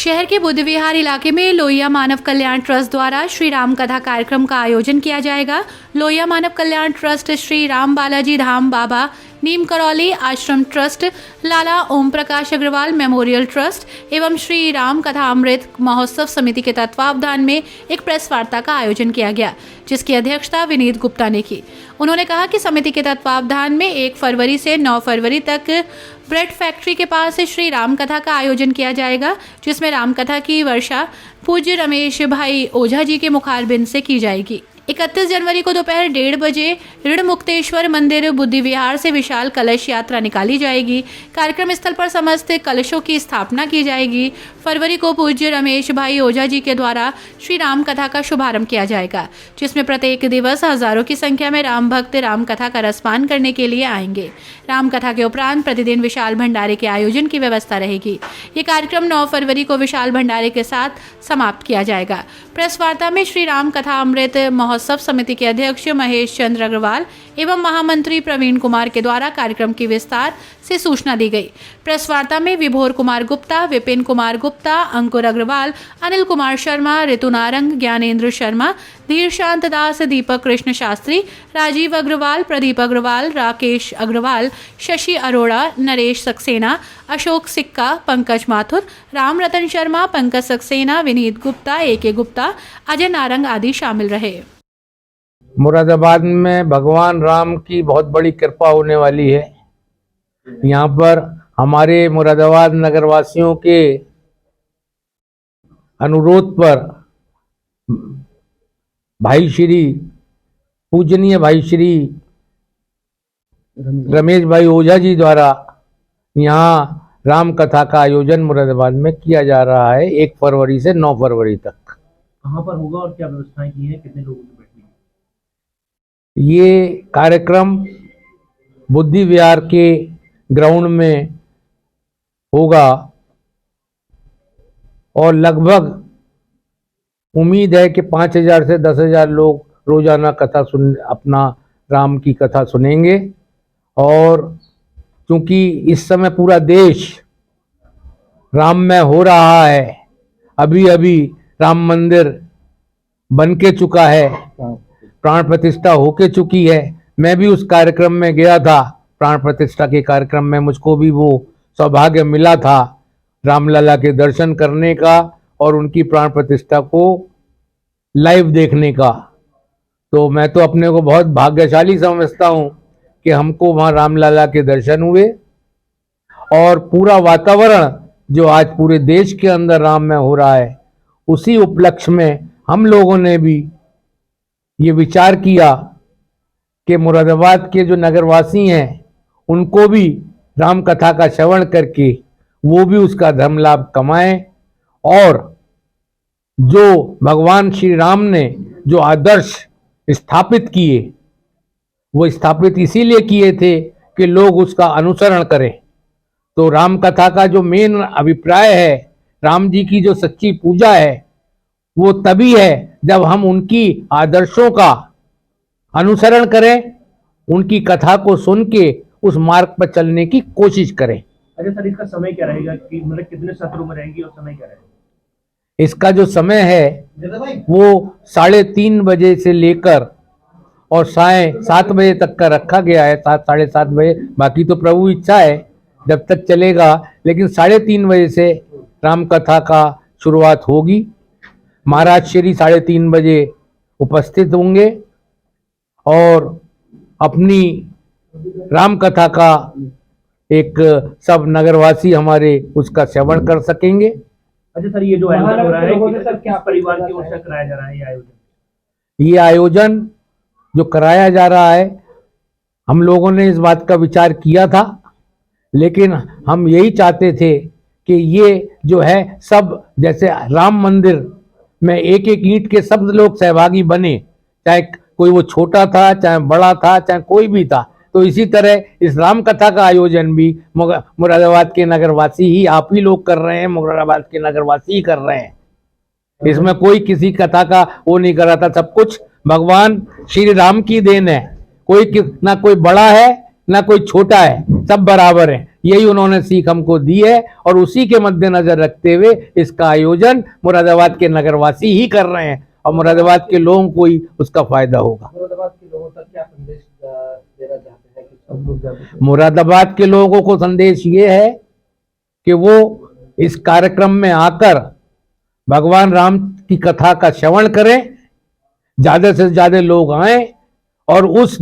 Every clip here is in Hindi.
शहर के बुद्ध विहार इलाके में लोहिया मानव कल्याण ट्रस्ट द्वारा श्री राम कथा कार्यक्रम का आयोजन किया जाएगा। लोहिया मानव कल्याण ट्रस्ट श्री राम बालाजी धाम बाबा नीम करौली आश्रम ट्रस्ट, लाला ओम प्रकाश अग्रवाल मेमोरियल ट्रस्ट एवं श्री राम कथा अमृत महोत्सव समिति के तत्वावधान में एक प्रेस वार्ता का आयोजन किया गया, जिसकी अध्यक्षता विनीत गुप्ता ने की। उन्होंने कहा कि समिति के तत्वावधान में 1 फरवरी से 9 फरवरी तक ब्रेड फैक्ट्री के पास श्री राम कथा का आयोजन किया जाएगा, जिसमें राम कथा की वर्षा पूज्य रमेश भाई ओझा जी के मुखारबिंद से की जाएगी। 31 जनवरी को दोपहर 1:30 बजे ऋण मुक्तेश्वर मंदिर बुद्धि विहार से विशाल कलश यात्रा निकाली जाएगी। कार्यक्रम स्थल पर समस्त कलशों की स्थापना की जाएगी। फरवरी को पूज्य रमेश भाई ओझा जी के द्वारा श्री राम कथा का शुभारंभ किया जाएगा, जिसमें प्रत्येक दिवस हजारों की संख्या में राम भक्त राम कथा का रसपान करने के लिए आएंगे। राम कथा के उपरांत प्रतिदिन विशाल भंडारे के आयोजन की व्यवस्था रहेगी। ये कार्यक्रम 9 फरवरी को विशाल भंडारे के साथ समाप्त किया जाएगा। प्रेस वार्ता में श्री राम कथा अमृत महोत्सव समिति के अध्यक्ष महेश चंद्र अग्रवाल एवं महामंत्री प्रवीण कुमार के द्वारा कार्यक्रम की विस्तार से सूचना दी गई। प्रेस वार्ता में विभोर कुमार गुप्ता, विपिन कुमार गुप्ता, अंकुर अग्रवाल, अनिल कुमार शर्मा, ऋतु नारंग, ज्ञानेंद्र शर्मा, धीर शांत दास, दीपक कृष्ण शास्त्री, राजीव अग्रवाल, प्रदीप अग्रवाल, राकेश अग्रवाल, शशि अरोड़ा, नरेश सक्सेना, अशोक सिक्का, पंकज माथुर, राम रतन शर्मा, पंकज सक्सेना, विनीत गुप्ता, AK गुप्ता, अजय नारंग आदि शामिल रहे। मुरादाबाद में भगवान राम की बहुत बड़ी कृपा होने वाली है। यहाँ पर हमारे मुरादाबाद नगरवासियों के अनुरोध पर पूजनीय भाई श्री रमेश भाई ओझा जी द्वारा यहाँ राम कथा का आयोजन मुरादाबाद में किया जा रहा है 1 फरवरी से 9 फरवरी तक। कहाँ पर होगा और क्या व्यवस्थाएं की हैं, कितने लोगों की बैठनी है? ये कार्यक्रम बुद्धि विहार के ग्राउंड में होगा और लगभग उम्मीद है कि 5,000 से 10,000 लोग रोजाना अपना राम की कथा सुनेंगे। और क्योंकि इस समय पूरा देश राममय हो रहा है, अभी अभी राम मंदिर बन के चुका है, प्राण प्रतिष्ठा होके चुकी है। मैं भी उस कार्यक्रम में गया था, प्राण प्रतिष्ठा के कार्यक्रम में मुझको भी वो सौभाग्य मिला था रामलला के दर्शन करने का और उनकी प्राण प्रतिष्ठा को लाइव देखने का। तो मैं तो अपने को बहुत भाग्यशाली समझता हूँ कि हमको वहाँ रामलला के दर्शन हुए और पूरा वातावरण जो आज पूरे देश के अंदर राम में हो रहा है, उसी उपलक्ष्य में हम लोगों ने भी ये विचार किया कि मुरादाबाद के जो नगरवासी हैं उनको भी राम कथा का श्रवण करके वो भी उसका धर्म लाभ कमाएं और जो भगवान श्री राम ने जो आदर्श स्थापित किए वो स्थापित इसीलिए किए थे कि लोग उसका अनुसरण करें। तो राम कथा का जो मेन अभिप्राय है, राम जी की जो सच्ची पूजा है, वो तभी है जब हम उनकी आदर्शों का अनुसरण करें, उनकी कथा को सुन के उस मार्ग पर चलने की कोशिश करें। अच्छा सर, इसका समय क्या रहेगा कि मतलब कितने सत्रों में रहेंगी और समय क्या रहेगा? इसका जो समय है वो 3:30 बजे से लेकर और 7 बजे तक का रखा गया है, 7 साढ़े 7 बजे। बाकी तो प्रभु इच्छा है जब तक चलेगा, लेकिन 3:30 बजे से राम कथा का शुरुआत होगी। महाराज श्री 3:30 बजे उपस्थित होंगे और अपनी राम कथा का एक सब नगरवासी हमारे उसका श्रवण कर सकेंगे। अच्छा सर, ये जो आयोजन हो रहा है किस परिवार की ओर से कराया जा रहा है? ये आयोजन जो कराया जा रहा है, हम लोगों ने इस बात का विचार किया था, लेकिन हम यही चाहते थे कि ये जो है सब जैसे राम मंदिर में एक एक ईंट के सब लोग सहभागी बने, चाहे कोई वो छोटा था, चाहे बड़ा था, चाहे कोई भी था। तो इसी तरह इस राम कथा का आयोजन भी मुरादाबाद के नगरवासी ही, आप ही लोग कर रहे हैं, मुरादाबाद के नगरवासी ही कर रहे हैं। इसमें कोई किसी कथा का वो नहीं कर रहा था, सब कुछ भगवान श्री राम की देन है। कोई ना कोई बड़ा है ना कोई छोटा है, सब बराबर हैं, यही उन्होंने सीख हमको दी है। और उसी के मद्देनजर रखते हुए इसका आयोजन मुरादाबाद के नगरवासी ही कर रहे हैं और मुरादाबाद के लोगों को ही उसका फायदा होगा। मुरादाबाद के लोगों तक क्या संदेश देना चाहते हैं कि सब लोग जागरूक मुरादाबाद के लोगों को संदेश ये है कि वो इस कार्यक्रम में आकर भगवान राम की कथा का श्रवण करें, ज्यादा से ज्यादा लोग आए और उस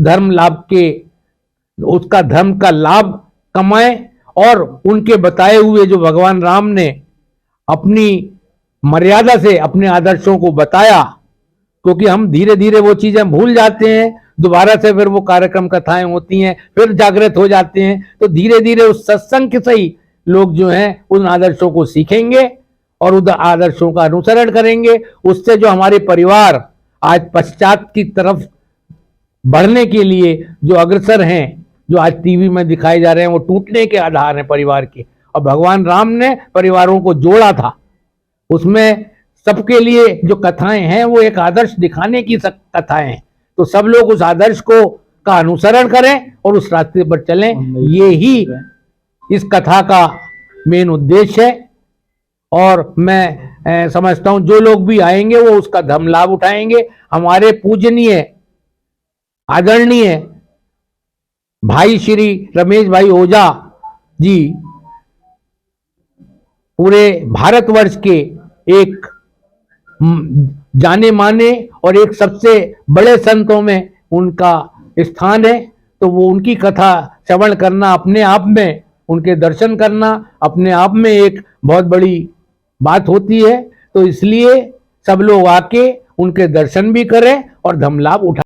उसका धर्म का लाभ कमाएं और उनके बताए हुए जो भगवान राम ने अपनी मर्यादा से अपने आदर्शों को बताया, क्योंकि हम धीरे धीरे वो चीजें भूल जाते हैं, दोबारा से फिर वो कार्यक्रम कथाएं होती हैं, फिर जागृत हो जाते हैं, तो धीरे धीरे उस सत्संग से ही लोग जो हैं उन आदर्शों को सीखेंगे और उन आदर्शों का अनुसरण करेंगे। उससे जो हमारे परिवार आज पश्चात की तरफ बढ़ने के लिए जो अग्रसर हैं, जो आज टीवी में दिखाए जा रहे हैं, वो टूटने के आधार हैं परिवार के। और भगवान राम ने परिवारों को जोड़ा था, उसमें सबके लिए जो कथाएं हैं वो एक आदर्श दिखाने की कथाएं हैं। तो सब लोग उस आदर्श का अनुसरण करें और उस रास्ते पर चलें, ये ही इस कथा का मेन उद्देश्य है। और मैं समझता हूं जो लोग भी आएंगे वो उसका धर्म लाभ उठाएंगे। हमारे पूजनीय आदरणीय भाई श्री रमेश भाई ओझा जी पूरे भारतवर्ष के एक जाने माने और एक सबसे बड़े संतों में उनका स्थान है। तो वो उनकी कथा श्रवण करना अपने आप में, उनके दर्शन करना अपने आप में एक बहुत बड़ी बात होती है। तो इसलिए सब लोग आके उनके दर्शन भी करें और धर्म लाभ उठा